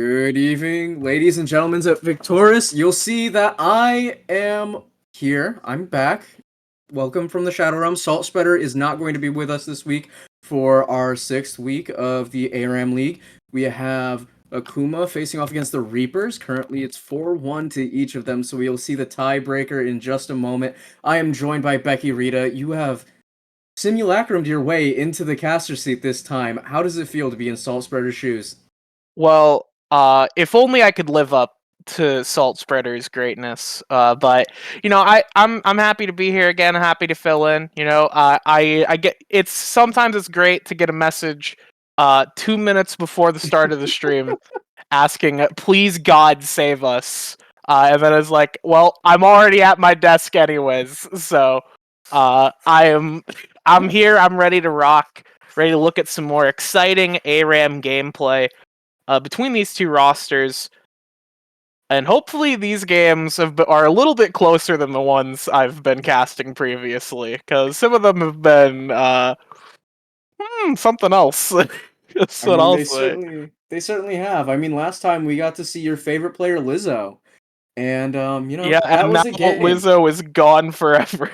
Good evening, ladies and gentlemen at Victoris. You'll see that I am here. I'm back. Welcome from the Shadow Realm. Salt Spreader is not going to be with us this week for our 6th week of the ARAM League. We have Akuma facing off against the Reapers. Currently, it's 4-1 to each of them, so we'll see the tiebreaker in just a moment. I am joined by Becky Rita. You have simulacrumed your way into the caster seat this time. How does it feel to be in Salt Spreader's shoes? Well, if only I could live up to Salt Spreader's greatness. But I'm happy to be here again. Happy to fill in. I get it's sometimes it's great to get a message 2 minutes before the start of the stream asking, "Please God save us." And then it's like, well, I'm already at my desk anyways, so I'm here. I'm ready to rock. Ready to look at some more exciting ARAM gameplay between these two rosters, and hopefully these games are a little bit closer than the ones I've been casting previously, because some of them have been something else. That's I what mean, I'll they say. certainly they certainly have. I mean, last time we got to see your favorite player, Lizzo, and Yeah, that and now was a game. Lizzo is gone forever.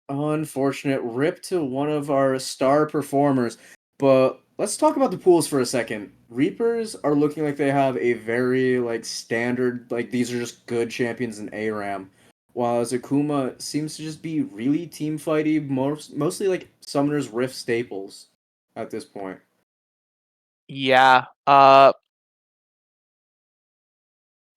Unfortunate rip to one of our star performers. But let's talk about the pools for a second. Reapers are looking like they have a very standard, these are just good champions in ARAM. While Akuma seems to just be really team fighty, mostly like Summoner's Rift staples at this point. Yeah,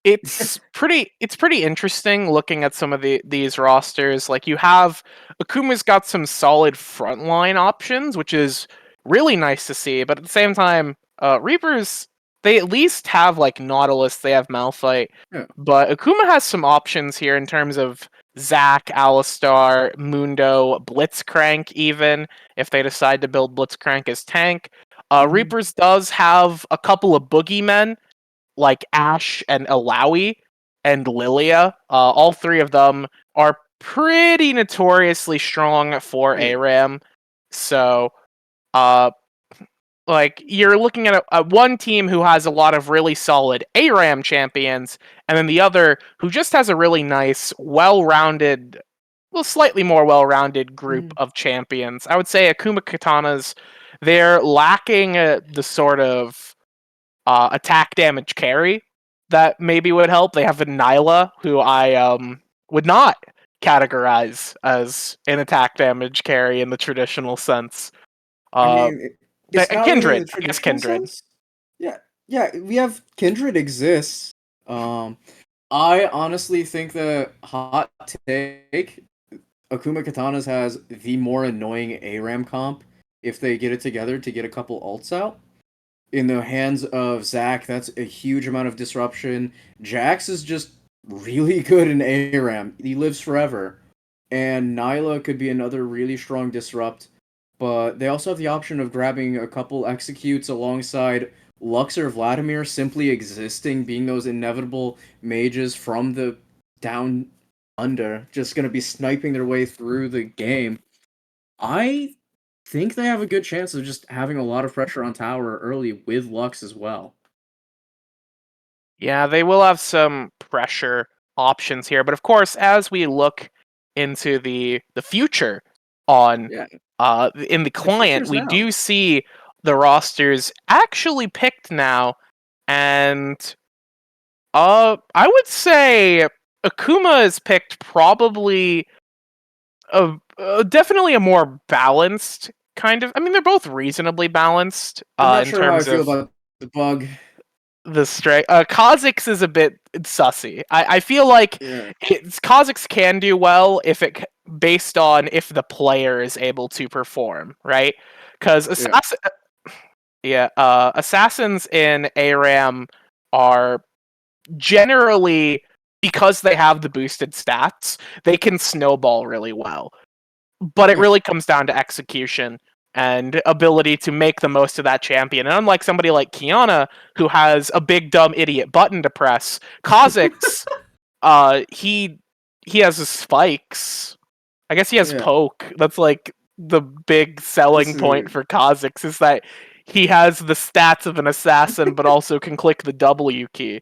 it's pretty interesting looking at some of these rosters. Like, you have Akuma's got some solid frontline options, which is really nice to see. But at the same time, Reapers, they at least have like Nautilus, they have Malphite, Yeah. but Akuma has some options here in terms of Zac, Alistar, Mundo, Blitzcrank. Even if they decide to build Blitzcrank as tank, Mhm. Reapers does have a couple of boogeymen like Ash and Alawi and Lilia. All three of them are pretty notoriously strong for Yeah. ARAM. So, uh, like, you're looking at one team who has a lot of really solid ARAM champions, and then the other who just has a really nice, well-rounded, well, slightly more well-rounded group Mhm. of champions. I would say Akuma Katanas, they're lacking the sort of attack damage carry that maybe would help. They have a Nyla, who I would not categorize as an attack damage carry in the traditional sense. I Uh, mean, it's not really in Kindred, the I guess traditional Kindred. sense. Yeah, yeah, we have Kindred exists. I honestly think that hot take Akuma Katanas has the more annoying ARAM comp if they get it together to get a couple ults out. In the hands of Zac, that's a huge amount of disruption. Jax is just really good in ARAM. He lives forever. And Nyla could be another really strong disrupt, but they also have the option of grabbing a couple executes alongside Lux or Vladimir simply existing, being those inevitable mages from the down under, just going to be sniping their way through the game. I think they have a good chance of just having a lot of pressure on tower early with Lux as well. Yeah, they will have some pressure options here, but of course, as we look into the future on Yeah, in the the future client, is we now. do see the rosters actually picked now, and I would say Akuma is picked probably definitely a more balanced kind of. I mean, they're both reasonably balanced I'm not in sure how I terms feel of about the bug. the strike. Kha'Zix is a bit sussy. I feel like Yeah, Kha'Zix can do well if based on if the player is able to perform, right? Because yeah, assassins in ARAM are generally, because they have the boosted stats, they can snowball really well. But it yeah. really comes down to execution and ability to make the most of that champion. And unlike somebody like Kiana, who has a big dumb idiot button to press, Kha'Zix, he has his spikes. I guess he has Yeah, poke. That's like the big this selling is point for Kha'Zix, is that he has the stats of an assassin, but also can click the W key.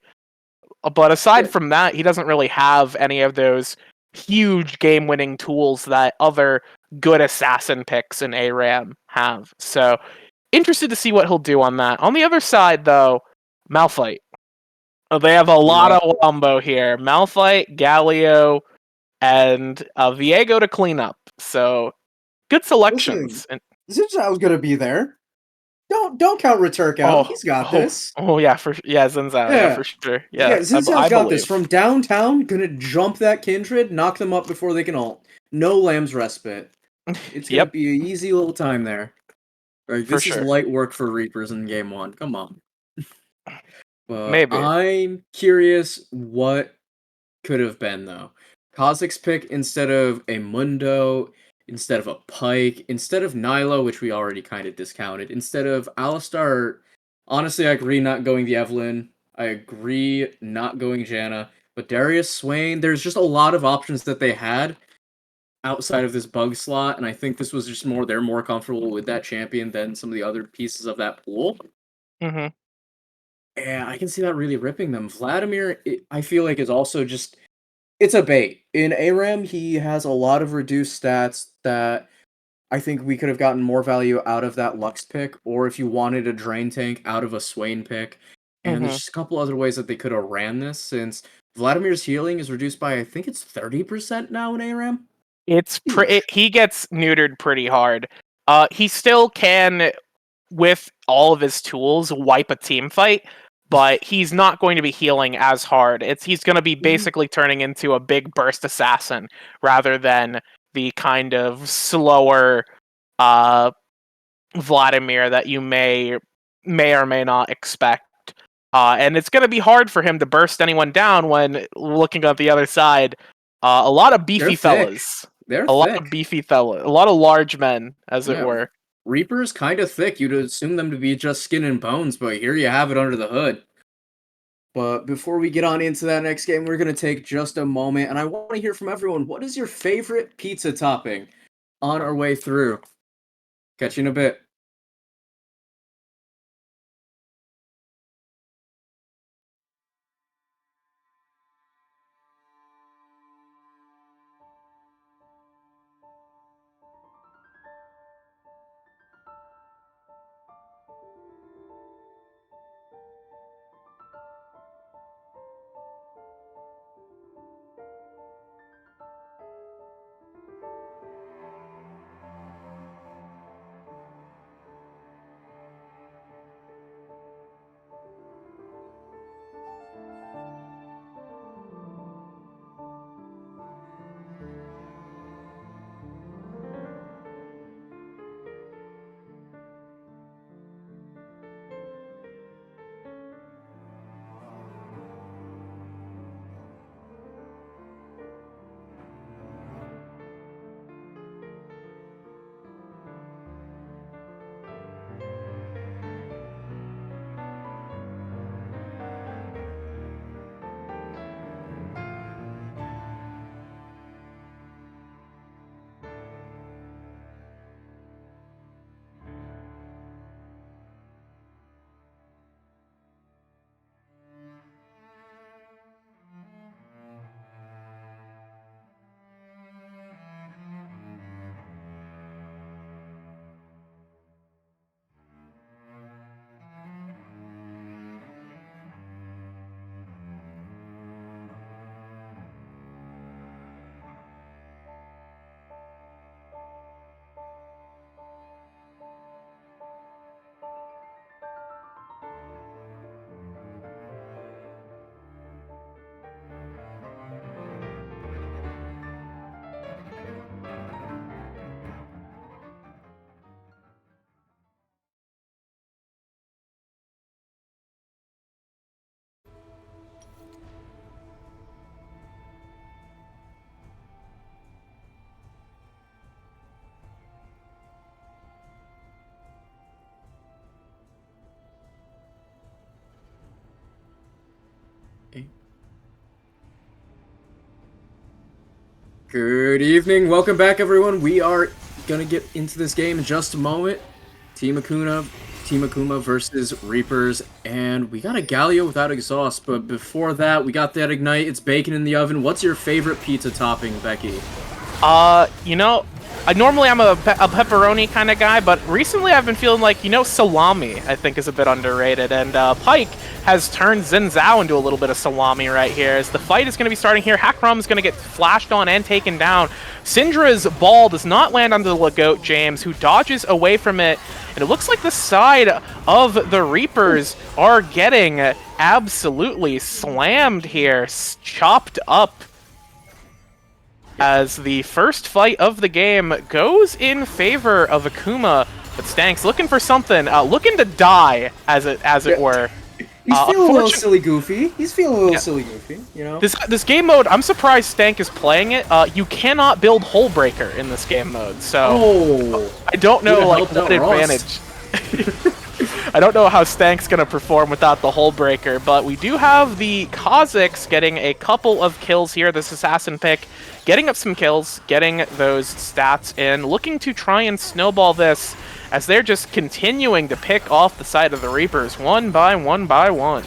But aside Yeah, from that, he doesn't really have any of those huge game-winning tools that other good assassin picks in ARAM have. So, interested to see what he'll do on that. On the other side, though, Malphite. They have a lot yeah. of wombo here. Malphite, Galio, and Viego to clean up. So, good Listen, selections. And Zinzhao's gonna be there. Don't count Returk out. oh, He's got oh, this. oh yeah, yeah, Zinzao, yeah, Yeah. for sure. Yeah, Yeah, Zinzhao's I got this. believe. From downtown, gonna jump that Kindred, knock them up before they can ult. No Lamb's Respite. It's gonna Yep, be an easy little time there. Like, for this is sure. light work for Reapers in game one. Come on. But Maybe. I'm curious what could have been though. Kha'Zix's pick instead of a Mundo, instead of a Pike, instead of Nilo, which we already kind of discounted, instead of Alistar. Honestly, I agree not going the Evelyn. I agree not going Janna. But Darius Swain, there's just a lot of options that they had outside of this bug slot, and I think this was just more they're more comfortable with that champion than some of the other pieces of that pool. Hmm. And I can see that really ripping them. Vladimir, I feel like, is also just it's a bait. In ARAM, he has a lot of reduced stats that I think we could have gotten more value out of that Lux pick, or if you wanted a Drain Tank, out of a Swain pick. And there's Hmm. just a couple other ways that they could have ran this, since Vladimir's healing is reduced by, I think it's 30% now in ARAM? Eesh. He gets neutered pretty hard. He still can, with all of his tools, wipe a team fight, but he's not going to be healing as hard. He's going to be Mhm. basically turning into a big burst assassin rather than the kind of slower uh, Vladimir that you may or may not expect. And it's going to be hard for him to burst anyone down when looking at the other side. A lot of They're beefy thick. fellas. They're A lot of thick. beefy fellas. A lot of large men, as it Yeah, were. Reaper's kind of thick. You'd assume them to be just skin and bones, but here you have it under the hood. But before we get on into that next game, we're going to take just a moment, and I want to hear from everyone. What is your favorite pizza topping on our way through? Catch you in a bit. Good evening. Welcome back, everyone. We are going to get into this game in just a moment. Team Akuna Team Akuma versus Reapers, and we got a Galio without exhaust, but before that, we got that Ignite. It's bacon in the oven. What's your favorite pizza topping, Becky? You know, normally I'm a pepperoni kind of guy, but recently I've been feeling like, salami, I think, is a bit underrated. And Pike has turned Xin Zhao into a little bit of salami right here. As the fight is going to be starting here, Hackrum is going to get flashed on and taken down. Syndra's ball does not land on the Lagoat James, who dodges away from it. And it looks like the side of the Reapers are getting absolutely slammed here, chopped up, as the first fight of the game goes in favor of Akuma, but Stank's looking for something, looking to die, as it were. He's feeling a little silly goofy. He's feeling a little silly goofy, you know? This game mode, I'm surprised Stank is playing it. You cannot build Hullbreaker in this game mode, so I don't know what advantage. I don't know how Stank's going to perform without the Hullbreaker, but we do have the Kazakhs getting a couple of kills here. This assassin pick getting up some kills, getting those stats in, looking to try and snowball this as they're just continuing to pick off the side of the Reapers one by one by one.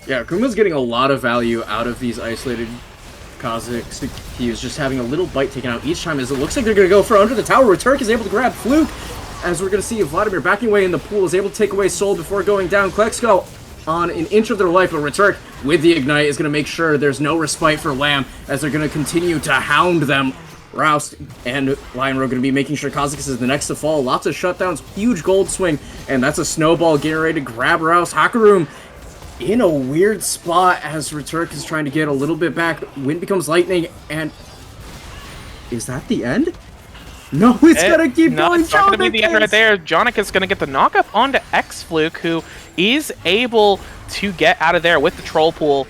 Yeah, Akuma's getting a lot of value out of these isolated Kazakhs. He is just having a little bite taken out each time as it looks like they're going to go for under the tower where Turk is able to grab Fluke. As we're going to see Vladimir backing away in the pool, is able to take away Soul before going down. Klexko on an inch of their life, but Returk with the Ignite is going to make sure there's no respite for Lamb as they're going to continue to hound them. Roust and Lion Rogue going to be making sure Kazakhs is the next to fall. Lots of shutdowns, huge gold swing, and that's a snowball getting ready to grab Roust. Hakarum in a weird spot as Returk is trying to get a little bit back. Wind becomes lightning, and is that the end? No, it's gonna keep going. It's not gonna be the end right there. Jonik is gonna get the knockup onto X-Fluke, who is able to get out of there with the troll pool,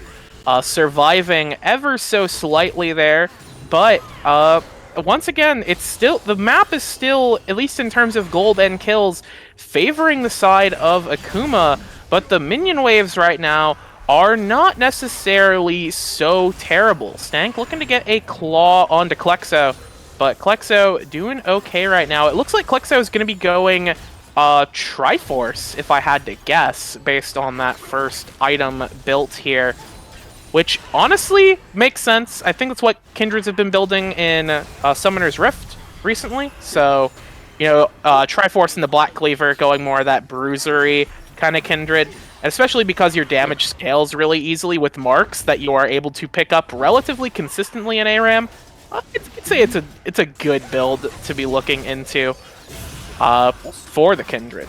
surviving ever so slightly there. But once again, it's still, the map is still, at least in terms of gold and kills, favoring the side of Akuma. But the minion waves right now are not necessarily so terrible. Stank looking to get a claw onto Klexo. But Klexo doing okay right now. It looks like Klexo is going to be going Triforce, if I had to guess, based on that first item built here. Which honestly makes sense. I think that's what Kindreds have been building in Summoner's Rift recently. So, Triforce and the Black Cleaver going more of that bruisery kind of Kindred. And especially because your damage scales really easily with marks that you are able to pick up relatively consistently in ARAM. I'd say it's a good build to be looking into for the Kindred.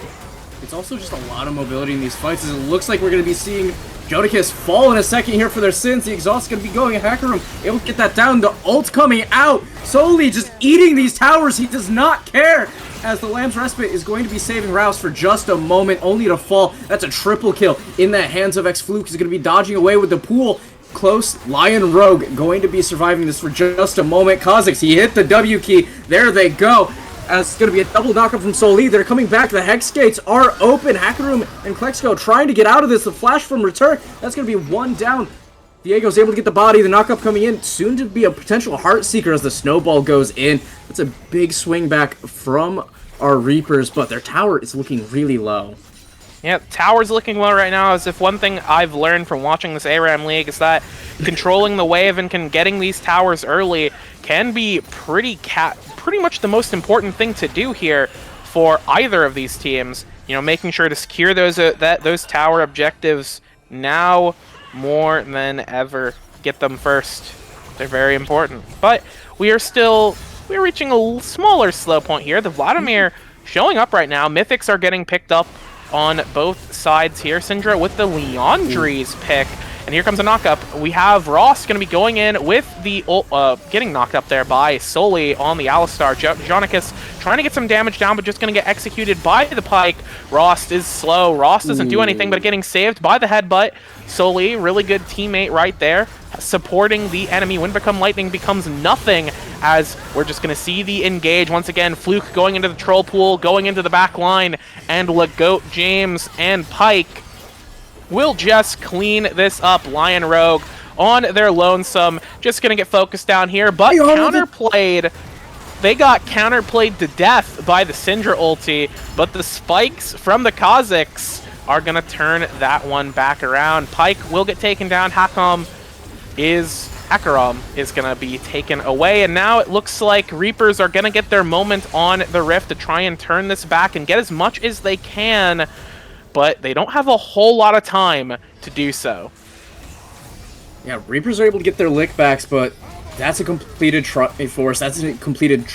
It's also just a lot of mobility in these fights, as it looks like we're going to be seeing Jodicus fall in a second here for their sins. The exhaust is going to be going. Hackerroom able to get that down. The ult coming out. Solely just eating these towers. He does not care, as the Lamb's Respite is going to be saving Rouse for just a moment, only to fall. That's a triple kill in the hands of X-Fluke. He's going to be dodging away with the pool. Close. Lion Rogue going to be surviving this for just a moment. Kazakhs, he hit the W key. There they go. As it's going to be a double knockup from Soli. They're coming back. The Hex Gates are open. Hackeroom and Klexko trying to get out of this. The flash from Return. That's going to be one down. Diego's able to get the body. The knockup coming in. Soon to be a potential Heartseeker as the snowball goes in. That's a big swing back from our Reapers, but their tower is looking really low. Yeah, tower's looking low right now, as if one thing I've learned from watching this ARAM League is that controlling the wave and getting these towers early can be pretty much the most important thing to do here for either of these teams. Making sure to secure those tower objectives now more than ever. Get them first. They're very important. But we're reaching a smaller slow point here. The Vladimir showing up right now. Mythics are getting picked up on both sides here. Syndra with the Leandri's pick. And here comes a knockup. We have Ross going to be going in with the getting knocked up there by Soli on the Alistar. Jonicus trying to get some damage down, but just going to get executed by the Pike. Ross is slow. Ross doesn't do anything, but getting saved by the headbutt. Soli, really good teammate right there, supporting the enemy. Wind Become Lightning becomes nothing, as we're just going to see the engage. Once again, Fluke going into the troll pool, going into the back line, and Lagoat James and Pike will just clean this up. Lion Rogue on their lonesome, just going to get focused down here, but counterplayed. they got counterplayed to death by the Syndra ulti, but the spikes from the Kazakhs are going to turn that one back around. Pyke will get taken down. Hakarom is going to be taken away, and now it looks like Reapers are going to get their moment on the Rift to try and turn this back and get as much as they can, but they don't have a whole lot of time to do so. Yeah, Reapers are able to get their lick backs, but that's a completed force. That's a completed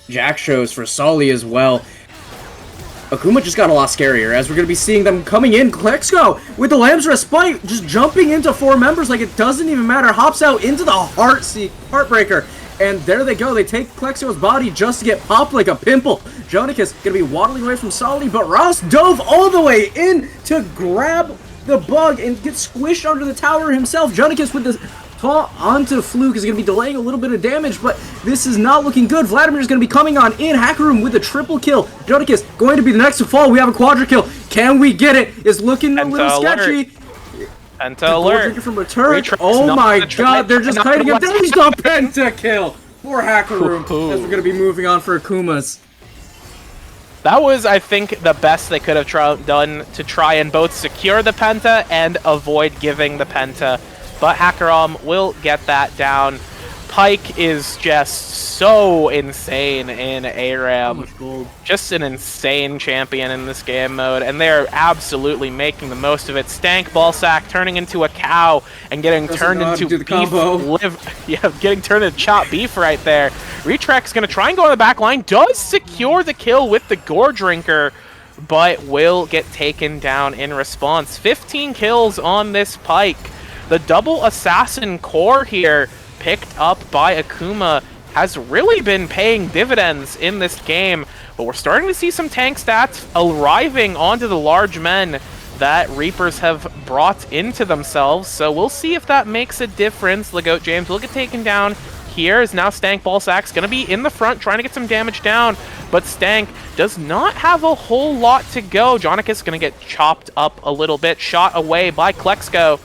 Jack shows for Sully as well. Akuma just got a lot scarier, as we're going to be seeing them coming in. Klexko with the Lamb's Respite, just jumping into 4 members like it doesn't even matter. Hops out into the Heartbreaker. And there they go. They take Klexko's body just to get popped like a pimple. Jonicus going to be waddling away from Sully, but Rouse dove all the way in to grab the bug and get squished under the tower himself. Jonicus with the taunt onto Fluke is going to be delaying a little bit of damage, but this is not looking good. Vladimir is going to be coming on in. Hakarom with a triple kill. Jonicus going to be the next to fall. We have a quadra kill. Can we get it? It's looking a little sketchy. Penta alert. From return. Oh my god, they're just kiting him. There's the penta kill for Hakarom as we're going to be moving on for Akuma's. That was, I think, the best they could have done to try and both secure the penta and avoid giving the penta. But Hakarom will get that down. Pyke is just so insane in ARAM. Just an insane champion in this game mode, and they're absolutely making the most of it. Stank Ballsack turning into a cow and getting turned into beef. Getting turned into chopped beef right there. Retrek's going to try and go on the back line. Does secure the kill with the Gore Drinker, but will get taken down in response. 15 kills on this Pyke. The double assassin core here, picked up by Akuma, has really been paying dividends in this game, but we're starting to see some tank stats arriving onto the large men that Reapers have brought into themselves, so we'll see if that makes a difference. Legoat James will get taken down here, as now Stank Ballsack's going to be in the front trying to get some damage down, but Stank does not have a whole lot to go. Jonicus is going to get chopped up a little bit, shot away by Klexko.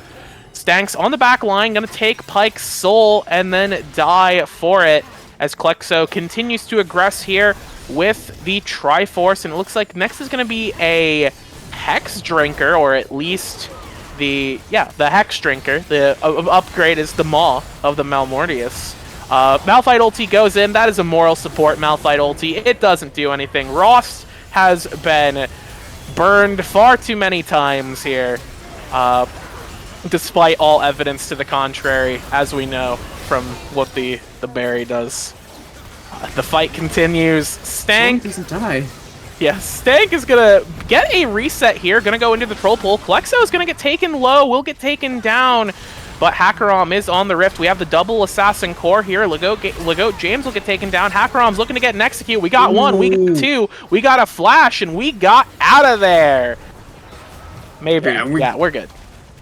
Stank's on the back line, going to take Pyke's soul and then die for it as Klexo continues to aggress here with the Triforce. And it looks like next is going to be a Hex Drinker, or at least the Hex Drinker. The upgrade is the Maw of the Malmortius. Malphite ulti goes in. That is a moral support Malphite ulti. It doesn't do anything. Ross has been burned far too many times here. Despite all evidence to the contrary, as we know from what the berry does. The fight continues. Stank doesn't die. Yeah, Stank is gonna get a reset here, gonna go into the troll pool. Klexo is gonna get taken low, will get taken down, but Hakarom is on the Rift. We have the double assassin core here. Legoat James will get taken down. Hakarom's looking to get an execute. We got one, we got two, we got a flash, and we got out of there. Maybe. Yeah, we're good.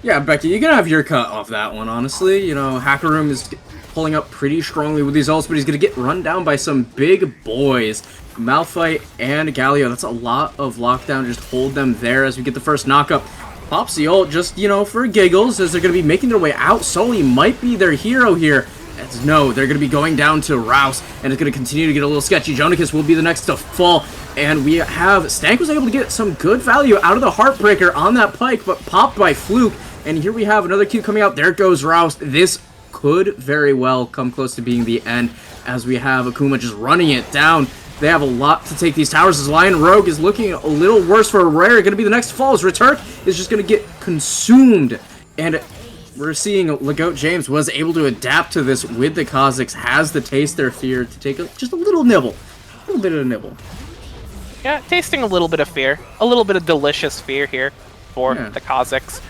Yeah, Becky, you're gonna have your cut off that one, honestly. You know, Hakarom is pulling up pretty strongly with these ults, but he's gonna get run down by some big boys. Malphite and Galio, that's a lot of lockdown. Just hold them there as we get the first knockup. Pops the ult just, you know, for giggles, as they're gonna be making their way out. Sully might be their hero here. As no, they're gonna be going down to Rouse, and it's gonna continue to get a little sketchy. Jonicus will be the next to fall. And we have Stank was able to get some good value out of the Heartbreaker on that Pyke, but popped by Fluke. And here we have another Q coming out. There goes Rouse. This could very well come close to being the end, as we have Akuma just running it down. They have a lot to take these towers, as Lion Rogue is looking a little worse for Rare. Going to be the next to fall, as Returk is just going to get consumed. And we're seeing Legoat James was able to adapt to this with the Kazakhs, has the taste their fear to take just a little nibble. A little bit of a nibble. Yeah, tasting a little bit of fear. A little bit of delicious fear here for the Kazakhs.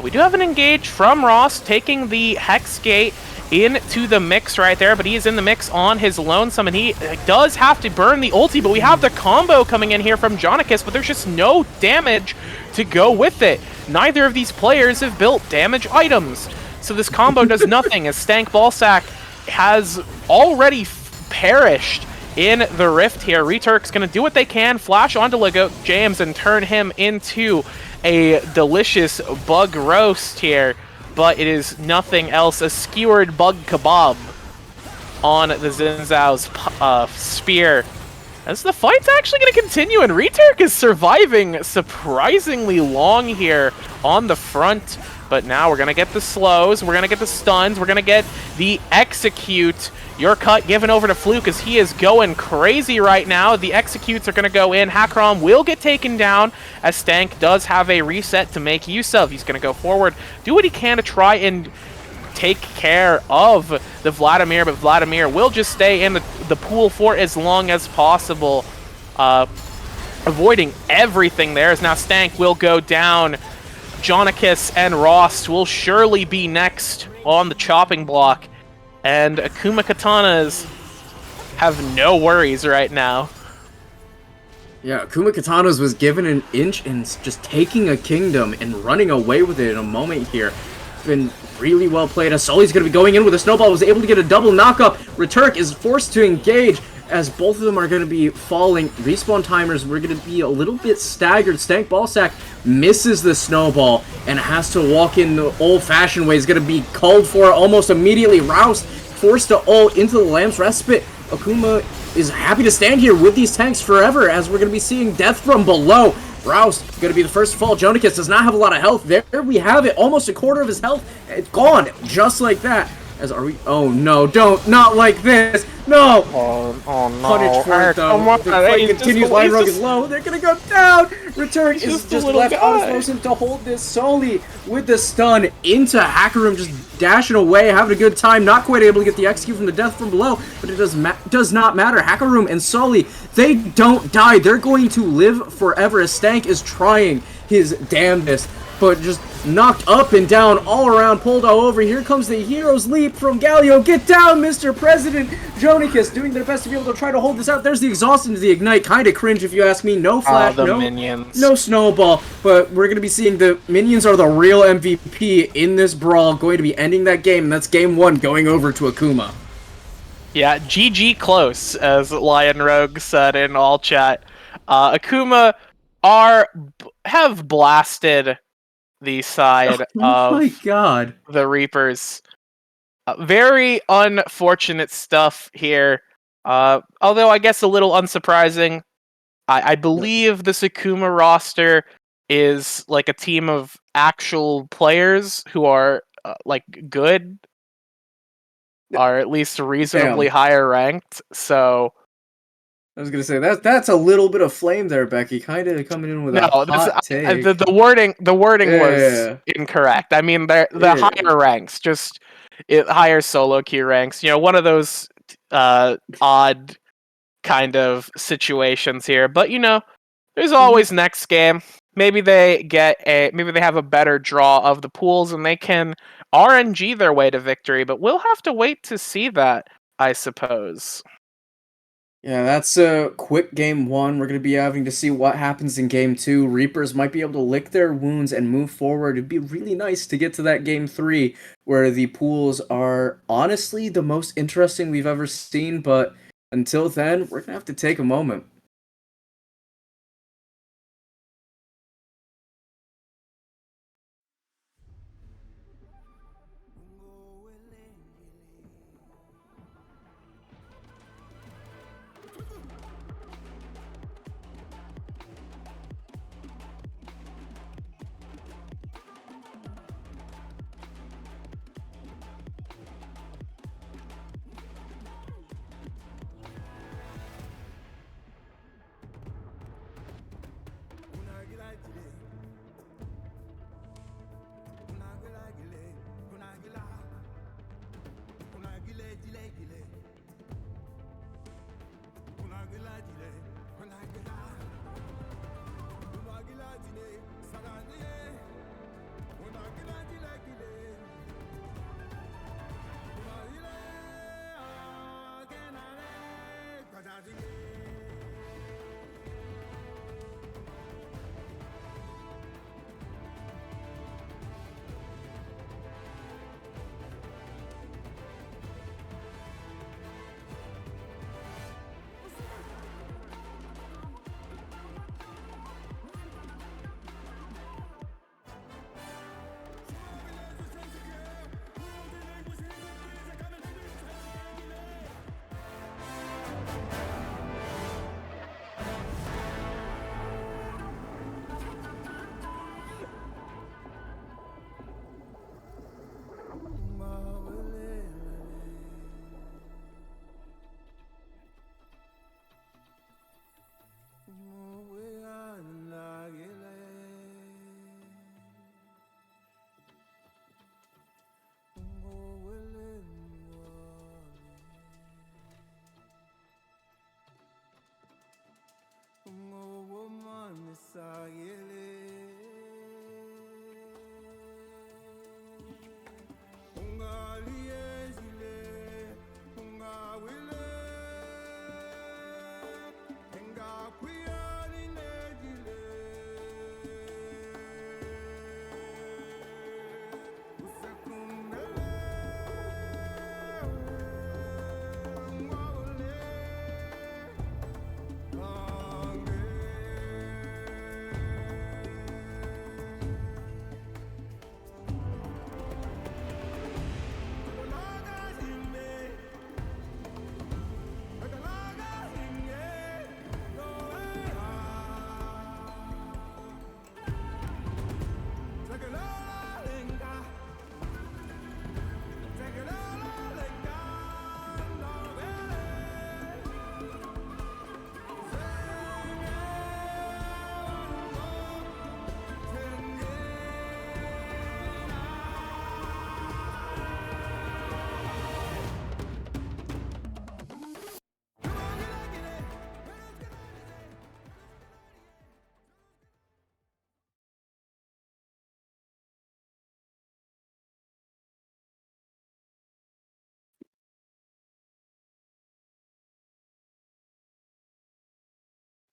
We do have an engage from Ross, taking the Hex Gate into the mix right there, but he is in the mix on his lonesome, and he does have to burn the ulti, but we have the combo coming in here from Jonicus, but there's just no damage to go with it. Neither of these players have built damage items, so this combo does nothing, as Stank Ballsack has already perished in the Rift here. Returk's going to do what they can, flash onto Legoat James and turn him into a delicious bug roast here, but it is nothing else, a skewered bug kebab. on the Xin Zhao's spear. As the fight's actually going to continue, and Returk is surviving surprisingly long here on the front. But now we're going to get the slows, we're going to get the stuns, we're going to get the execute. Your cut given over to Fluke as he is going crazy right now. The executes are going to go in. Hakram will get taken down as Stank does have a reset to make use of. He's going to go forward, do what he can to try and take care of the Vladimir, but Vladimir will just stay in the pool for as long as possible, avoiding everything there. As now Stank will go down. Jonikis and Rost will surely be next on the chopping block, and Akuma Katanas have no worries right now. Yeah, Akuma Katanas was given an inch and just taking a kingdom and running away with it in a moment here. Been really well played as Sully's going to be going in with a snowball, was able to get a double knockup. Returk is forced to engage as both of them are going to be falling. Respawn timers, we're going to be a little bit staggered. Stank Ballsack misses the snowball and has to walk in the old-fashioned way. He's going to be called for almost immediately. Roust forced to ult into the Lamb's Respite. Akuma is happy to stand here with these tanks forever as we're going to be seeing death from below. Rouse going to be the first to fall. Jonikis does not have a lot of health. There we have it. Almost a quarter of his health. It's gone. Just like that. As are we... Oh, no. Don't. Not like this. No. Oh no. Punish for it, though. The fight continues. Line rug is low. They're going to go down. Return is just left Osmosis to hold this solely with the stun into Hacker Room. Just dashing away, having a good time. Not quite able to get the execute from the death from below. But it does not matter. Hacker Room and Sully, they don't die. They're going to live forever as Stank is trying his damnedest. But just knocked up and down all around, pulled all over. Here comes the hero's leap from Galio. Get down, Mr. President. Jonikis doing their best to be able to try to hold this out. There's the exhaust into the ignite. Kind of cringe if you ask me. No flash, no snowball. But we're going to be seeing the minions are the real MVP in this brawl. Going to be ending that game. And that's game one going over to Akuma. Yeah, GG close, as Lion Rogue said in all chat. Akuma have blasted the side of my God. the Reapers. Very unfortunate stuff here. Although I guess a little unsurprising. I believe the Akuma roster is like a team of actual players who are like good, are at least reasonably higher ranked. So I was gonna say that's a little bit of flame there, Becky. Kind of coming in with a hot take. The wording was incorrect. I mean, the higher ranks, just higher solo queue ranks. You know, one of those odd kind of situations here. But you know, there's always next game. Maybe they have a better draw of the pools and they can RNG their way to victory. But we'll have to wait to see that, I suppose. Yeah, that's a quick game one. We're going to be having to see what happens in game two. Reapers might be able to lick their wounds and move forward. It'd be really nice to get to that game three where the pools are honestly the most interesting we've ever seen. But until then, we're going to have to take a moment.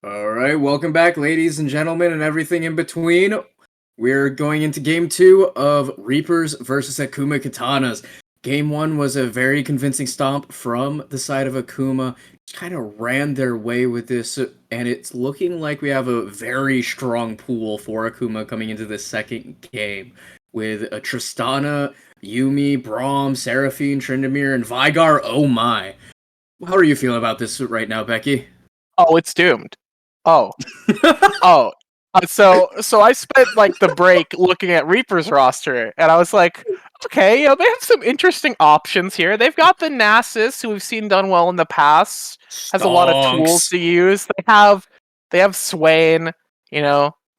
All right, welcome back, ladies and gentlemen, and everything in between. We're going into game 2 of Reapers versus Akuma Katanas. Game 1 was a very convincing stomp from the side of Akuma. Just kind of ran their way with this, and it's looking like we have a very strong pool for Akuma coming into the second game. With Tristana, Yumi, Braum, Seraphine, Tryndamere, and Vigar. Oh my. How are you feeling about this right now, Becky? Oh, it's doomed. Oh, oh. So I spent like the break looking at Reaper's roster, and I was like, okay, they have some interesting options here. They've got the Nasus, who we've seen done well in the past, has a lot of tools Stonks. to use. They have Swain.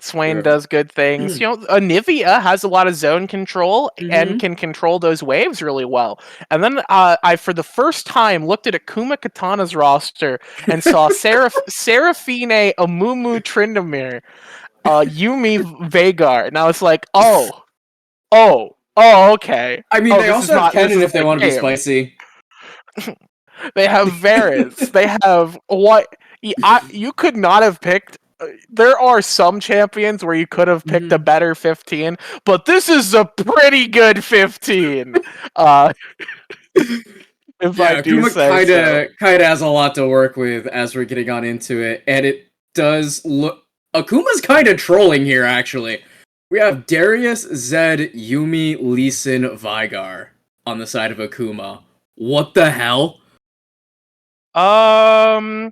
Swain does good things. Anivia has a lot of zone control and Mm-hmm. can control those waves really well. And then I, for the first time, looked at Akuma Katana's roster and saw Seraphine, Amumu, Tryndamere, Yumi, Vagar, and I was like, okay. I mean, Oh, they this is also have not this Kennen if isn't they a want to be game. spicy. They have Varus. They have what? You could not have picked. There are some champions where you could have picked a Mm-hmm. better 15, but this is a pretty good 15. Uh, if I Yeah, do Akuma say so. kinda has a lot to work with as we're getting on into it, and it does look. Akuma's kind of trolling here, actually. We have Darius, Zed, Yumi, Lee Sin, Vigar on the side of Akuma. What the hell? Um,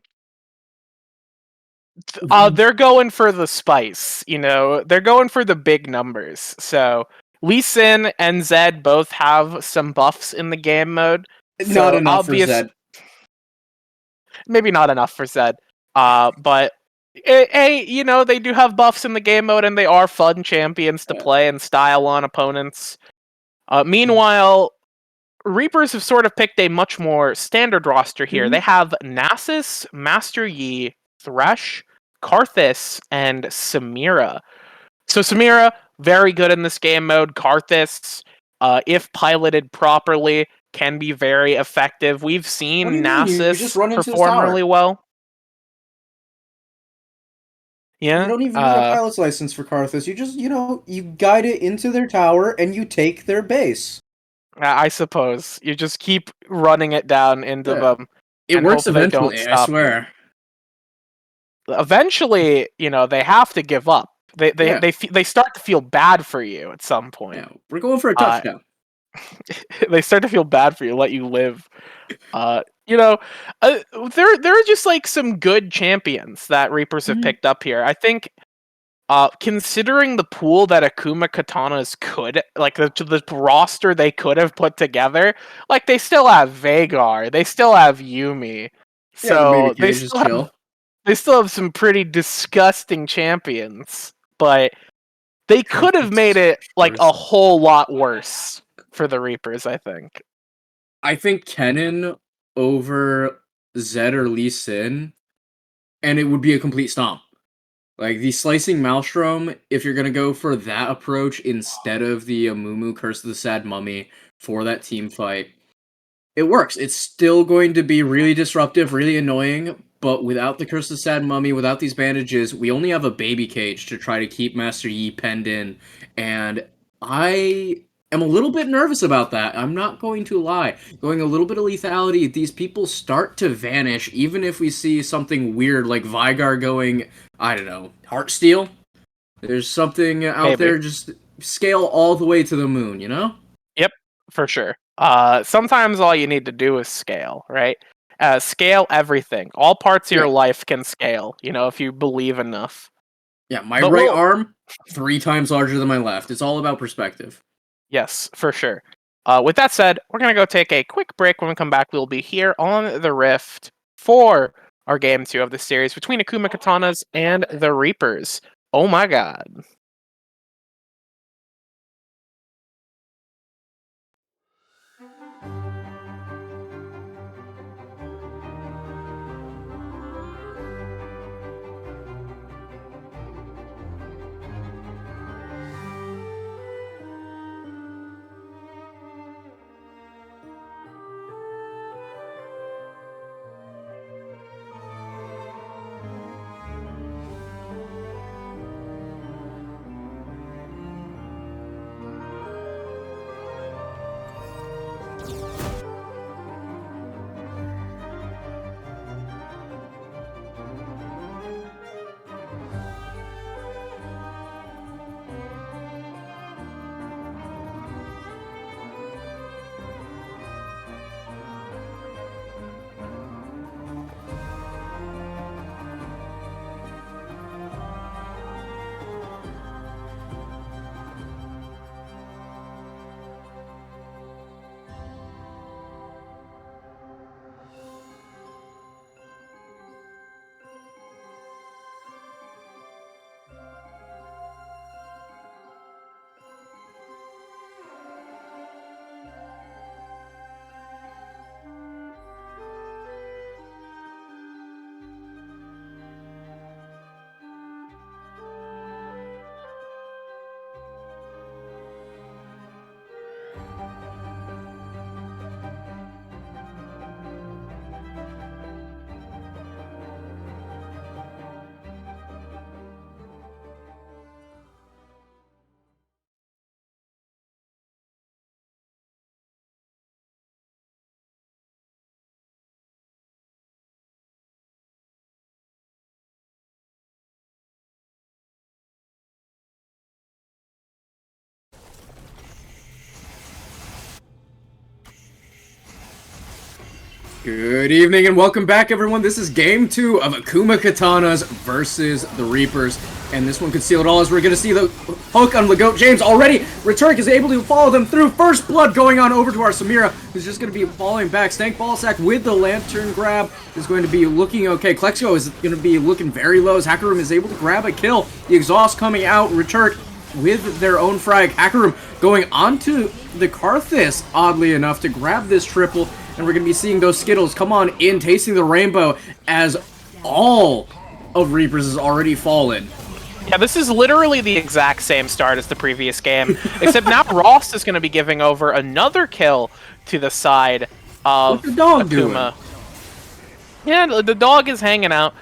they're going for the spice. They're going for the big numbers. So Lee Sin and Zed both have some buffs in the game mode. Not So enough for obvious, Zed. maybe not enough for Zed. But they do have buffs in the game mode, and they are fun champions to Yeah. play and style on opponents. Meanwhile, Reapers have sort of picked a much more standard roster here. They Mm-hmm. have Nasus, Master Yi, Thresh, Karthus, and Samira. So Samira, very good in this game mode. Karthus, if piloted properly, can be very effective. We've What do seen you mean? You just Nasus run into his perform really tower. well. You Yeah. don't even need a pilot's license for Karthus. You just, you guide it into their tower and you take their base. I suppose you just keep running it down into Yeah. them It and works hope they don't eventually, I stop you. swear. Eventually, they have to give up. They they Yeah. they they start to feel bad for you at some Yeah. point. We're going for a Uh, touchdown. they start to feel bad for you, let you live. Uh, you know, there are just like some good champions that Reapers have Mhm. picked up here. I think, considering the pool that Akuma Katanas could, like the roster they could have put together, like they still have Vagar, they still have Yumi, Yeah, the baby so cage is chill. they still have some pretty disgusting champions, but they could have made it like a Worst. whole lot worse for the Reapers, I think. I think Kennen over Zed or Lee Sin, and it would be a complete stomp. Like the slicing Maelstrom, if you're gonna go for that approach instead of the Amumu Curse of the Sad Mummy for that team fight, it works. It's still going to be really disruptive, really annoying, but without the Curse of the Sad Mummy, without these bandages, we only have a baby cage to try to keep Master Yi penned in, and I am a little bit nervous about that. I'm not going to lie. Going a little bit of lethality, these people start to vanish, even if we see something weird like Vigar going, I don't know, Heartsteel? There's something out Maybe. there, just scale all the way to the moon, you know? Yep, for sure. Sometimes all you need to do is scale, right? Scale everything. All parts of Yeah. your life can scale, if you believe enough. Yeah, my But right arm, 3 times larger than my left. It's all about perspective. yes, for sure. With that said, we're going to go take a quick break. When we come back, we'll be here on the Rift for our game 2 of the series between Akuma Katanas and the Reapers. Oh my god. Good evening and welcome back, everyone. This is game 2 of Akuma Katanas versus the Reapers. And this one could seal it all as we're going to see the hook on Legoat James already. Returk is able to follow them through. First blood going on over to our Samira, who's just going to be falling back. Stank Ballsack with the lantern grab is going to be looking okay. Klexko is going to be looking very low as Hackeroom is able to grab a kill. The exhaust coming out. Returk with their own frag. Hackeroom going onto the Karthus, oddly enough, to grab this triple. And we're going to be seeing those Skittles come on in, tasting the rainbow, as all of Reapers has already fallen. Yeah, this is literally the exact same start as the previous game, except now Ross is going to be giving over another kill to the side of What's the dog Akuma. doing? Yeah, the dog is hanging out.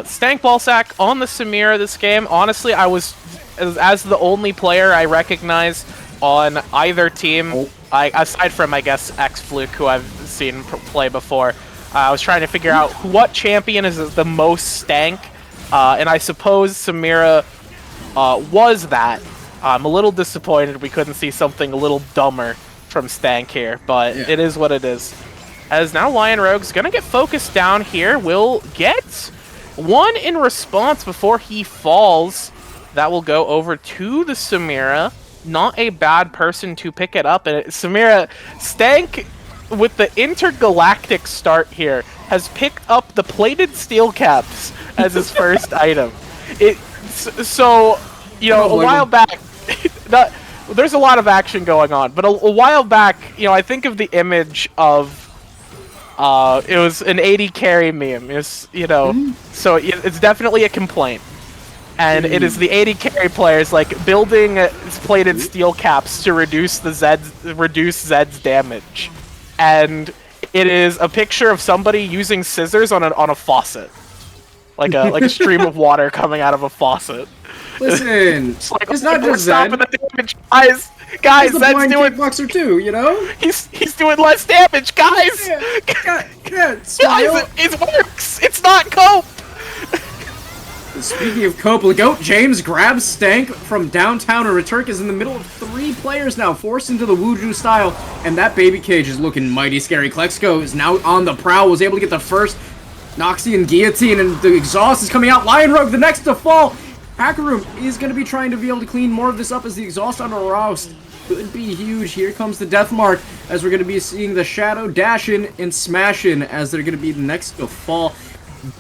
Stank Ballsack on the Samira this game. Honestly, I was, as the only player I recognize on either team, aside from, I guess, X-Fluke, who I've seen play before, I was trying to figure out what champion is the most stank, and I suppose Samira was that. I'm a little disappointed we couldn't see something a little dumber from Stank here, but It is what it is. As now Lion Rogue's gonna get focused down here, will get one in response before he falls. That will go over to the Samira. Not a bad person to pick it up. And Samira, Stank, with the intergalactic start here, has picked up the plated steel caps as his first item. So, you know, a while back, there's a lot of action going on, but a while back, you know, I think of the image of, it was an 80 carry meme. It's, you know, so it's definitely a complaint. And it is the 80 carry players like building plated steel caps to reduce Zed's damage, and it is a picture of somebody using scissors on a faucet, like a stream of water coming out of a faucet. Listen, it's not just Zed. Stopping the damage, guys. Zed's doing kickboxer too, you know. He's doing less damage, guys. Yeah, Guys, it works. It's not cope. Speaking of cope, Legoat James grabs Stank from downtown, and Returk is in the middle of 3 players now, forced into the Wuju style, and that baby cage is looking mighty scary. Klexko is now on the prowl, was able to get the first Noxian Guillotine, and the exhaust is coming out. Lion Rogue, the next to fall. Hackeroom is going to be trying to be able to clean more of this up as the exhaust on a roust could be huge. Here comes the death mark, as we're going to be seeing the Shadow dash in and smash in, as they're going to be the next to fall.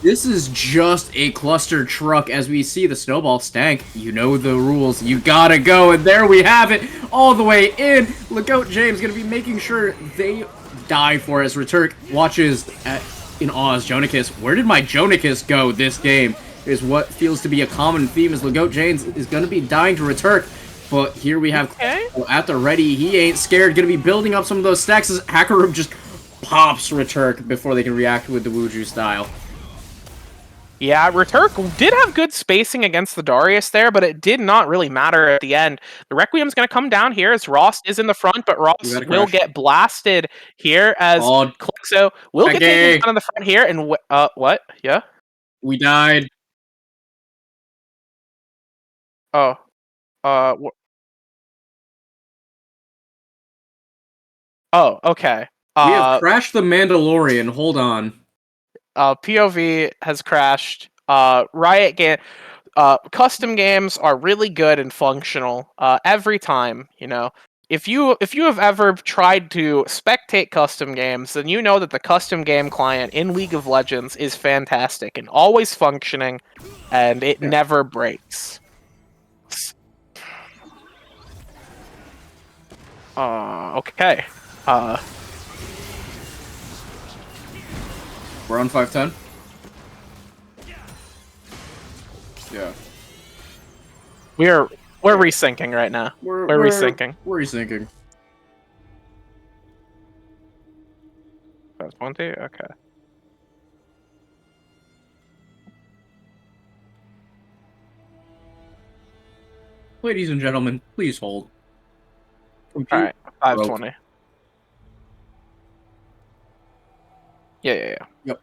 This is just a cluster truck as we see the snowball. Stank. You know the rules. You gotta go. And there we have it. All the way in. Legoat James gonna be making sure they die for us. Returk watches in awe as Jonicus. Where did my Jonicus go this game? Is what feels to be a common theme as Legoat James is gonna be dying to Returk. But here we have at the ready. He ain't scared. Gonna be building up some of those stacks as Hackeroom just pops Returk before they can react with the Wuju style. Yeah, Returk did have good spacing against the Darius there, but it did not really matter at the end. The Requiem's going to come down here as Ross is in the front, but Ross will get blasted here as Klexo will get taken down in the front here. And what? Yeah? We died. Oh. Oh, okay. We have crashed the Mandalorian. Hold on. POV has crashed. Riot game. Custom games are really good and functional every time. You know, if you have ever tried to spectate custom games, then you know that the custom game client in League of Legends is fantastic and always functioning, and it never breaks. Okay. We're on 510? Yeah. We're resyncing right now. We're resyncing. We're resyncing. That's 1, 2? Okay. Ladies and gentlemen, please hold. Alright, 520. Yeah. Yep.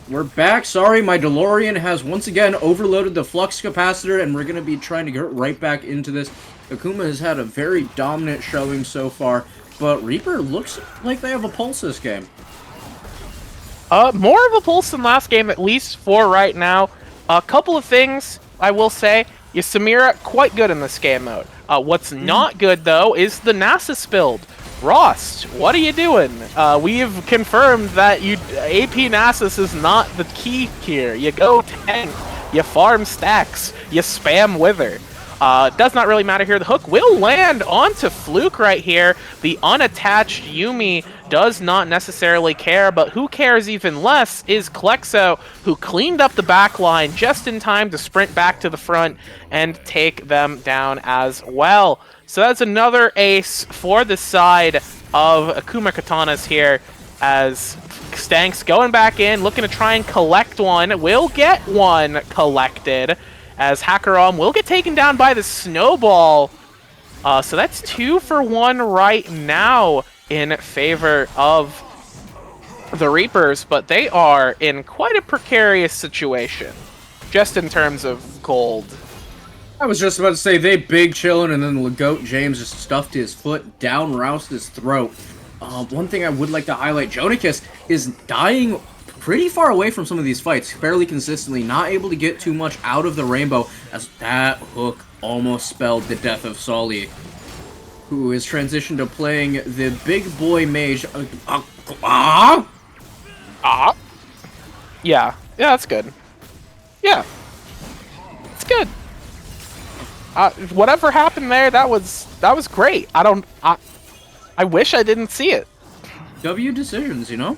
We're back. Sorry, my DeLorean has once again overloaded the flux capacitor, and we're going to be trying to get right back into this. Akuma has had a very dominant showing so far, but Reaper looks like they have a pulse this game. More of a pulse than last game, at least for right now. A couple of things I will say. Samira, quite good in this game mode. What's not good, though, is the Nasus build. Rost, what are you doing? We've confirmed that AP Nasus is not the key here. You go tank, you farm stacks, you spam Wither. Does not really matter here. The hook will land onto Fluke right here. The unattached Yuumi does not necessarily care, but who cares even less is Klexo, who cleaned up the back line just in time to sprint back to the front and take them down as well. So that's another ace for the side of Akuma Katanas here, as Stanks going back in, looking to try and collect one. Will get one collected, as Hakarom will get taken down by the snowball. So that's 2 for 1 right now in favor of the Reapers, but they are in quite a precarious situation, just in terms of gold. I was just about to say, they big chillin', and then Legoat James just stuffed his foot down Roust's throat. One thing I would like to highlight, Jonikis is dying pretty far away from some of these fights, fairly consistently, not able to get too much out of the rainbow, as that hook almost spelled the death of Sully, who is transitioned to playing the big boy mage. Yeah, that's good. Yeah, it's good. Whatever happened there, that was great. I wish I didn't see it. W decisions, you know?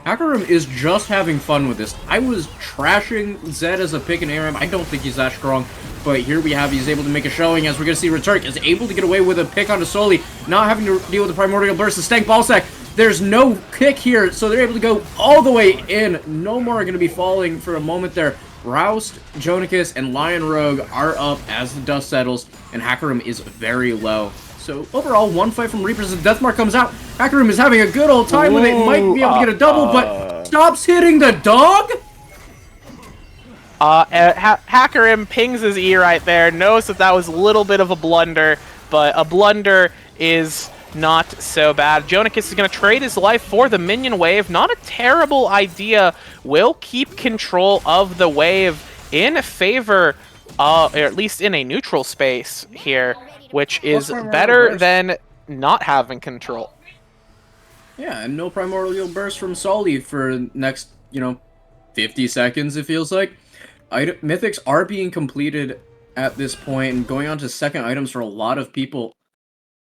Hakarim is just having fun with this. I was trashing Zed as a pick and ARAM. I don't think he's that strong, but here we have, he's able to make a showing, as we're going to see Returk is able to get away with a pick onto Soli, not having to deal with the Primordial Burst. The Stank Ballsack, there's no kick here, so they're able to go all the way in. No more are going to be falling for a moment there. Roust, Jonikis, and Lion Rogue are up as the dust settles, and Hakarim is very low. So overall, one fight from Reapers as Deathmark comes out. Hakarim is having a good old time with it. Might be able to get a double, but stops hitting the dog? Hakarim pings his E right there, knows that was a little bit of a blunder, but a blunder is not so bad. Jonikis is going to trade his life for the minion wave. Not a terrible idea. Will keep control of the wave in favor, or at least in a neutral space here, which is better than not having control. Yeah, and no Primordial Burst from Sully for next, 50 seconds, it feels like. Mythics are being completed at this point, and going on to second items for a lot of people,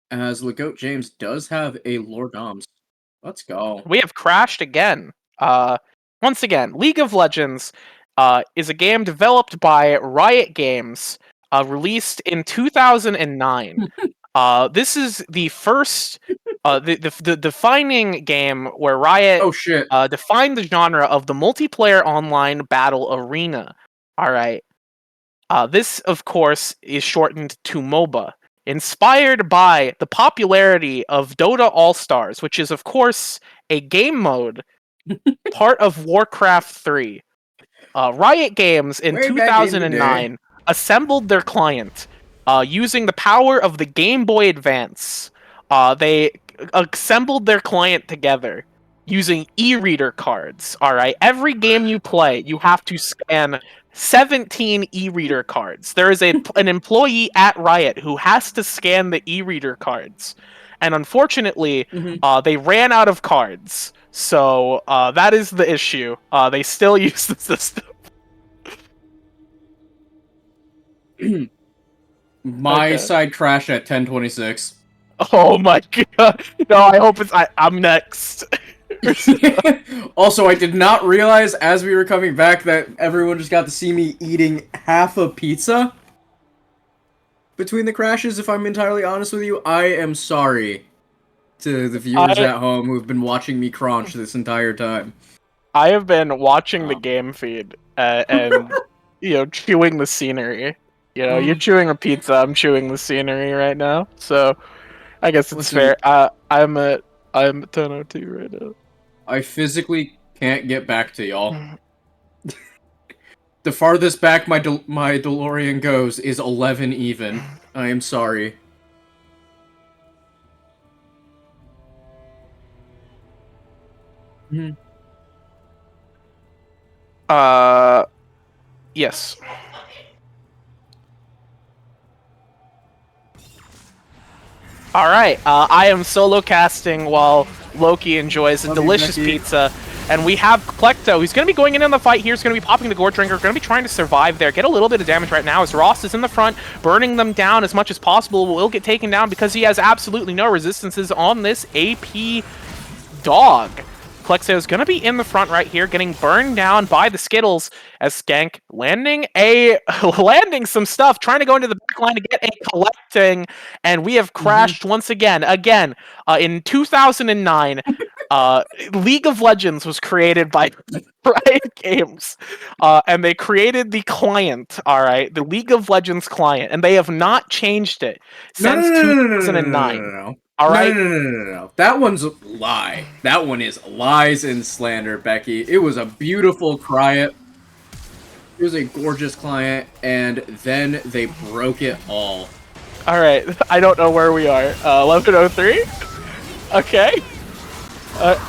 as Legoat James does have a Lord Doms. Let's go. We have crashed again. Once again, League of Legends is a game developed by Riot Games, released in 2009. This is the first, the defining game where Riot defined the genre of the multiplayer online battle arena. All right. This, of course, is shortened to MOBA, inspired by the popularity of Dota All-Stars, which is, of course, a game mode part of Warcraft 3. Riot Games in 2009 assembled their client using the power of the Game Boy Advance. They assembled their client together using e-reader cards. All right, every game you play, you have to scan 17 e-reader cards. There is an employee at Riot who has to scan the e-reader cards, and unfortunately, they ran out of cards. So that is the issue. They still use the system. My side crashed at 10:26. Oh my god! No, I hope I'm next. Also, I did not realize as we were coming back that everyone just got to see me eating half a pizza between the crashes. If I'm entirely honest with you, I am sorry to the viewers at home who have been watching me crunch this entire time. I have been watching the game feed and chewing the scenery. You're chewing a pizza. I'm chewing the scenery right now. So I guess it's fair. I'm at 10:02 right now. I physically can't get back to y'all. The farthest back my DeLorean goes is 11 even. I am sorry. Mhm. Yes. All right. I am solo casting while Loki enjoys a Love you, delicious Becky. pizza. And we have Klecto, who's going to be going in on the fight here. He's going to be popping the Gore Drinker, going to be trying to survive there. Get a little bit of damage right now as Ross is in the front, burning them down as much as possible. Will get taken down because he has absolutely no resistances on this AP dog. Klexo is going to be in the front right here, getting burned down by the Skittles as Skank landing some stuff, trying to go into the back line to get a collecting, and we have crashed once again. In 2009, League of Legends was created by Riot Games, and they created the client, all right, the League of Legends client, and they have not changed it since 2009. No. All right. No. That one's a lie. That one is lies and slander, Becky. It was a beautiful client. It was a gorgeous client, and then they broke it all. All right. I don't know where we are. 11:03. Okay.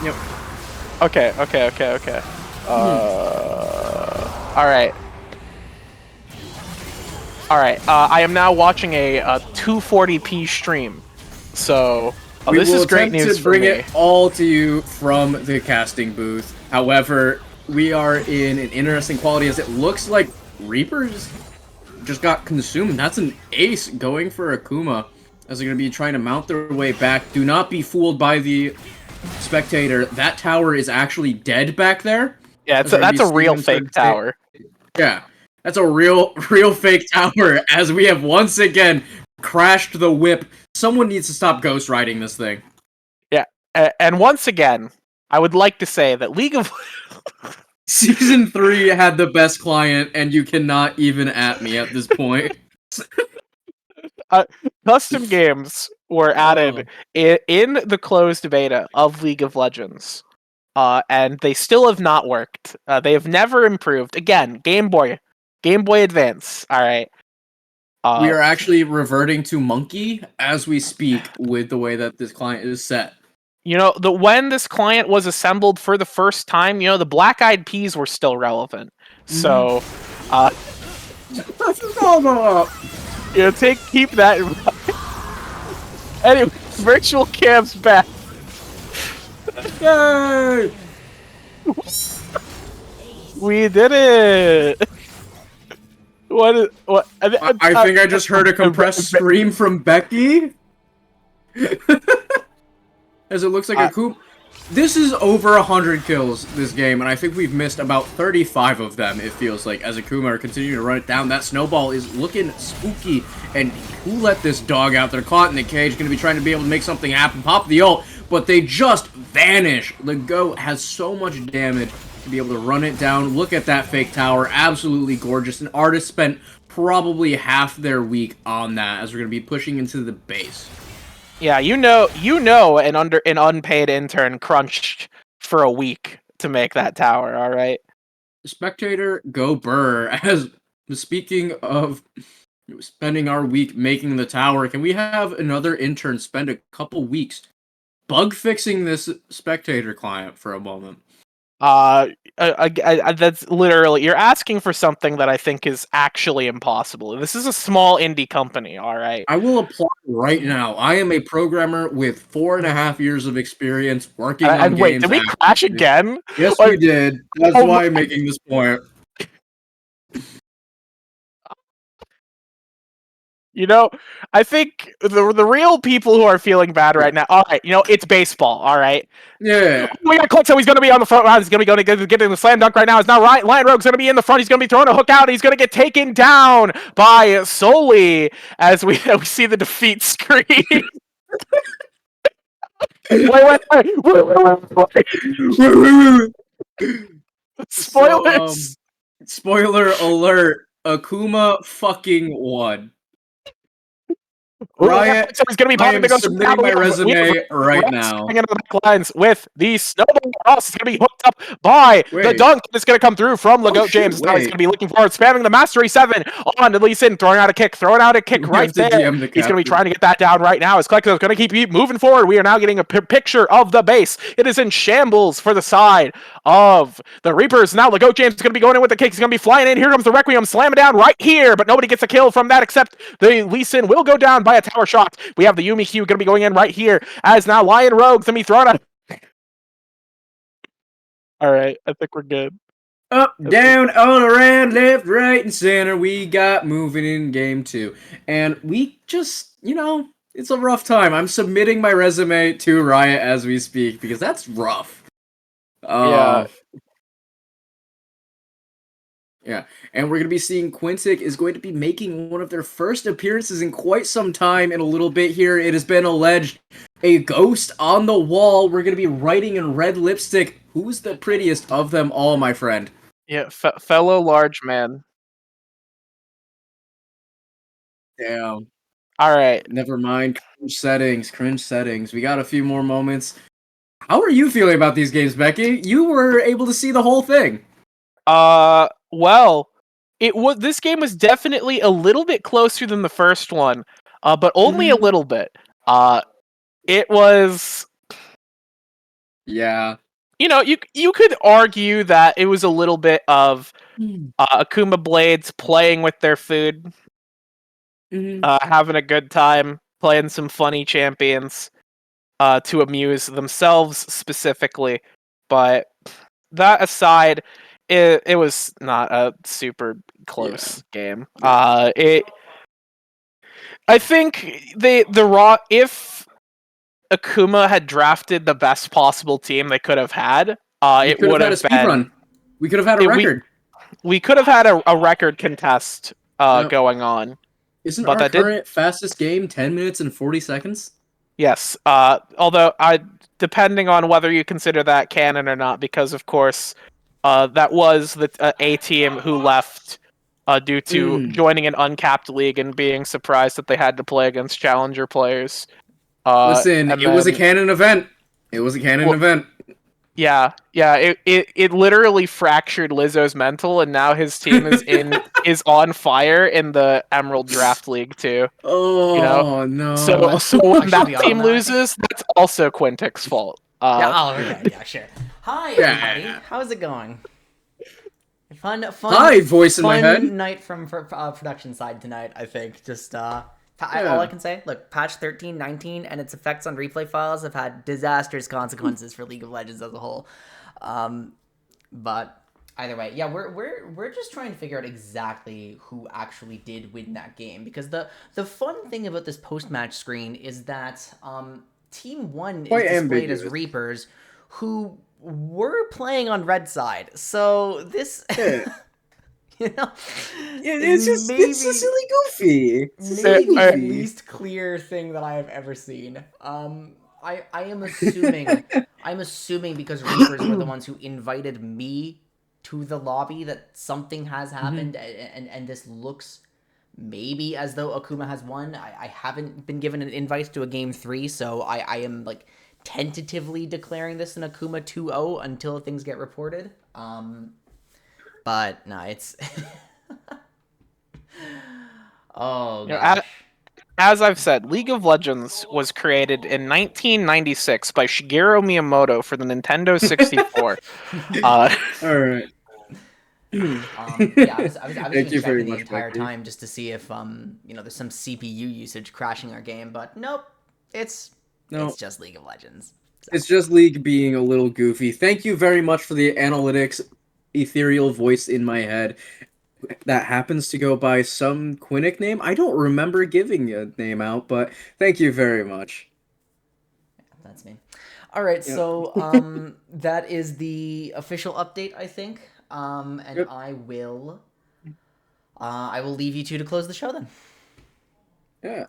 Yep. Okay. All right. I am now watching a 240p stream. So this is great news to for bring me. it all to you from the casting booth. However, we are in an interesting quality as it looks like Reapers just got consumed. That's an ace going for Akuma as they're going to be trying to mount their way back. Do not be fooled by the spectator. That tower is actually dead back there. Yeah, that's a real fake tower. Yeah, that's a real fake tower as we have once again crashed the whip. Someone needs to stop ghost riding this thing. Yeah, and once again, I would like to say that League of Season 3 had the best client, and you cannot even at me at this point. Custom games were added in the closed beta of League of Legends, and they still have not worked. They have never improved. Again, Game Boy Advance. All right. We are actually reverting to Monkey as we speak with the way that this client is set. You know, when this client was assembled for the first time, you know, the Black Eyed Peas were still relevant. So, you know, keep that in mind. Anyway, virtual cam's back. Yay! We did it! What? I think I just heard a compressed scream from Becky. As it looks like Akuma. This is over 100 kills this game, and I think we've missed about 35 of them, it feels like, as Akuma are continuing to run it down. That snowball is looking spooky, and who let this dog out? They're caught in the cage, going to be trying to be able to make something happen, pop the ult, but they just vanish. The goat has so much damage to be able to run it down. Look at that fake tower, absolutely gorgeous. An artist spent probably half their week on that, as we're going to be pushing into the base. Yeah, you know, an unpaid intern crunched for a week to make that tower. All right, Spectator, go burr. As speaking of spending our week making the tower, can we have another intern spend a couple weeks bug fixing this spectator client for a moment? That's literally, you're asking for something that I think is actually impossible. This is a small indie company, all right? I will apply right now. I am a programmer with 4.5 years of experience working on games. Wait, did we crash again? Yes, we did. That's why I'm making this point. You know, I think the real people who are feeling bad right now. All right, you know, it's baseball. All right. Yeah. We got Clint, so he's going to be on the front. He's going to get in the slam dunk right now. It's now Lion Rogue's going to be in the front. He's going to be throwing a hook out. He's going to get taken down by Soli as we see the defeat screen. Wait. Spoilers. So, spoiler alert. Akuma fucking won. Riot, so he's going to be I am submitting my resume right now. Into the back lines with the snowball cross is going to be hooked up by the Wait. dunk that's going to come through from Legoat shoot, James. Now he's wait. going to be looking forward, spamming the Mastery 7 on to Lee Sin, throwing out a kick We right have to there. GM the He's going to be captain. trying to get that down right now. As Kolekto's going to keep moving forward. We are now getting a picture of the base. It is in shambles for the side of the Reapers. Now Legoat James is going to be going in with the kick. He's going to be flying in. Here comes the Requiem, slamming down right here, but nobody gets a kill from that except the Lee Sin will go down by a tower shot. We have the Yumi Q going to be going in right here as now Lion Rogue's going to be thrown out. All right, I think we're good. Up, down, all around, left, right, and center. We got moving in game 2. And we just, it's a rough time. I'm submitting my resume to Riot as we speak because that's rough. Yeah. Yeah, and we're going to be seeing Quintic is going to be making one of their first appearances in quite some time in a little bit here. It has been alleged a ghost on the wall. We're going to be writing in red lipstick, who's the prettiest of them all, my friend? Yeah, fellow large man. Damn. All right. Never mind. Cringe settings. We got a few more moments. How are you feeling about these games, Becky? You were able to see the whole thing. Well, this game was definitely a little bit closer than the first one, but only a little bit. It was. Yeah. You could argue that it was a little bit of Akuma Blades playing with their food, having a good time, playing some funny champions to amuse themselves specifically. But that aside, it was not a super close game. I think if Akuma had drafted the best possible team they could have had, it would have had a been. run. We could have had a record. We could have had a record contest going on. Isn't our current fastest game 10 minutes and 40 seconds? Yes. Although depending on whether you consider that canon or not, because of course that was the A team who left due to joining an uncapped league and being surprised that they had to play against challenger players. Listen, it was a canon event. It was a canon event. Yeah. It literally fractured Lizzo's mental, and now his team is on fire in the Emerald Draft League too. Oh no! So when that team loses, that's also Quintic's fault. Okay, sure. Hi everybody, how's it going? Fun. Hi, voice in my head. Night from production side tonight. I think just all I can say. Look, patch 13.19 and its effects on replay files have had disastrous consequences for League of Legends as a whole. But either way, yeah, we're just trying to figure out exactly who actually did win that game, because the fun thing about this post match screen is that Team 1 is displayed as Reapers, who were playing on red side. So this. It's just silly goofy. Maybe the least clear thing that I have ever seen. I am assuming because Reapers were the ones who invited me to the lobby that something has happened, and this looks maybe as though Akuma has won. I haven't been given an invite to a game 3, so I am like tentatively declaring this an Akuma 2-0 until things get reported. But no, it's oh gosh. As I've said, League of Legends was created in 1996 by Shigeru Miyamoto for the Nintendo 64. All right. Yeah, I was even checking the entire time just to see if there's some CPU usage crashing our game, but nope, it's just League of Legends. So. It's just League being a little goofy. Thank you very much for the analytics. Ethereal voice in my head that happens to go by some Quintic name. I don't remember giving a name out, but thank you very much. That's me. All right, so that is the official update, I think. And yep. I will leave you two to close the show then. Yeah.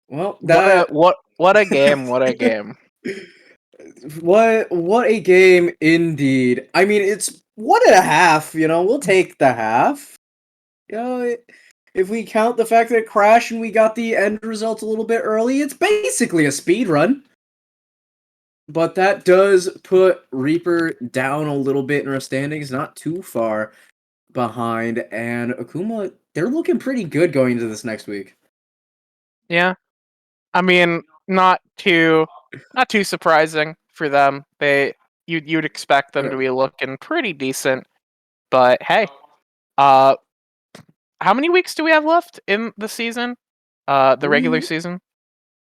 Well, what a game! What a game! What a game indeed. I mean, it's 1.5, we'll take the half. If we count the fact that it crashed and we got the end result a little bit early, it's basically a speed run. But that does put Reaper down a little bit in our standings, not too far behind. And Akuma, they're looking pretty good going into this next week. Yeah, I mean, not too surprising for them. You'd expect them to be looking pretty decent, but hey, uh, how many weeks do we have left in the season? The regular season.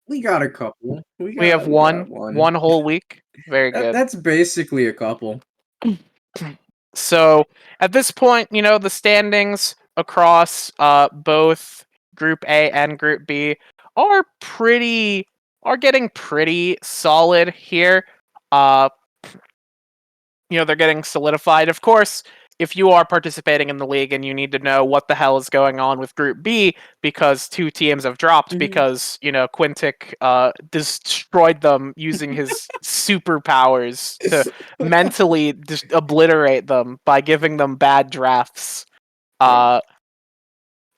We got a couple. We have We got one whole week. Very good. That's basically a couple. So at this point, the standings across both Group A and Group B are getting pretty solid here. Uh, they're getting solidified. Of course, if you are participating in the league and you need to know what the hell is going on with Group B because two teams have dropped because, Quintic destroyed them using his superpowers to mentally just obliterate them by giving them bad drafts. Blame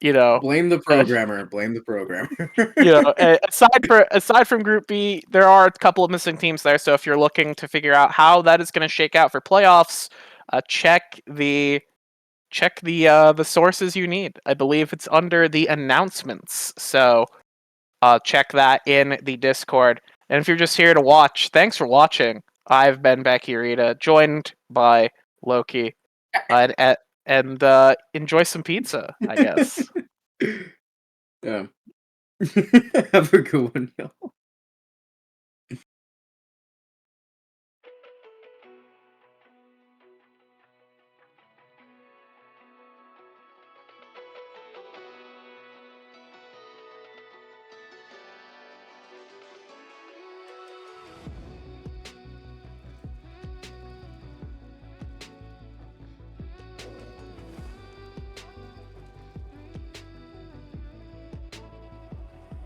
the uh, programmer. Blame the programmer. aside from Group B, there are a couple of missing teams there. So if you're looking to figure out how that is going to shake out for playoffs, check the sources you need. I believe it's under the announcements. So check that in the Discord. And if you're just here to watch, thanks for watching. I've been Bakirita, joined by Loki, and enjoy some pizza, I guess. Yeah. Have a good one, y'all.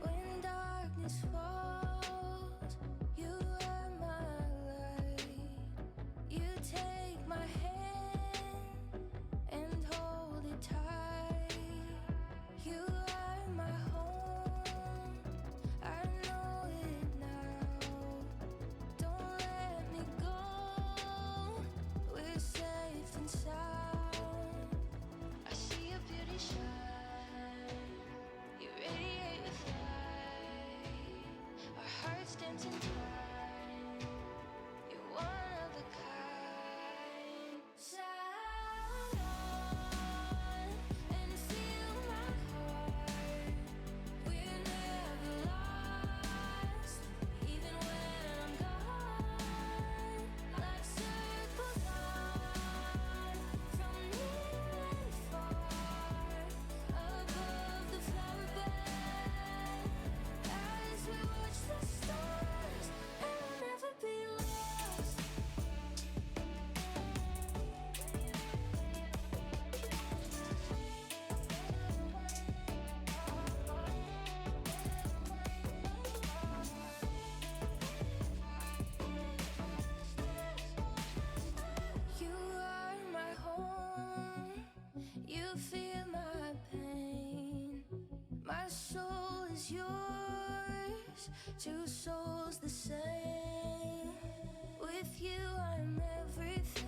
When darkness falls, you are my light. You take my hand and hold it tight. You are my home, I know it now. Don't let me go, we're safe and sound. I see your beauty shine, you radiate with light. Our hearts dance in time, you're one of a kind. Shine on and feel my heart. We're never lost, even when I'm gone. Like circles on, from near and far, above the flower bed. As we watch the stars, and we'll never be lost. You are my home, you feel my pain. My soul is yours, two souls the same. With you I'm everything.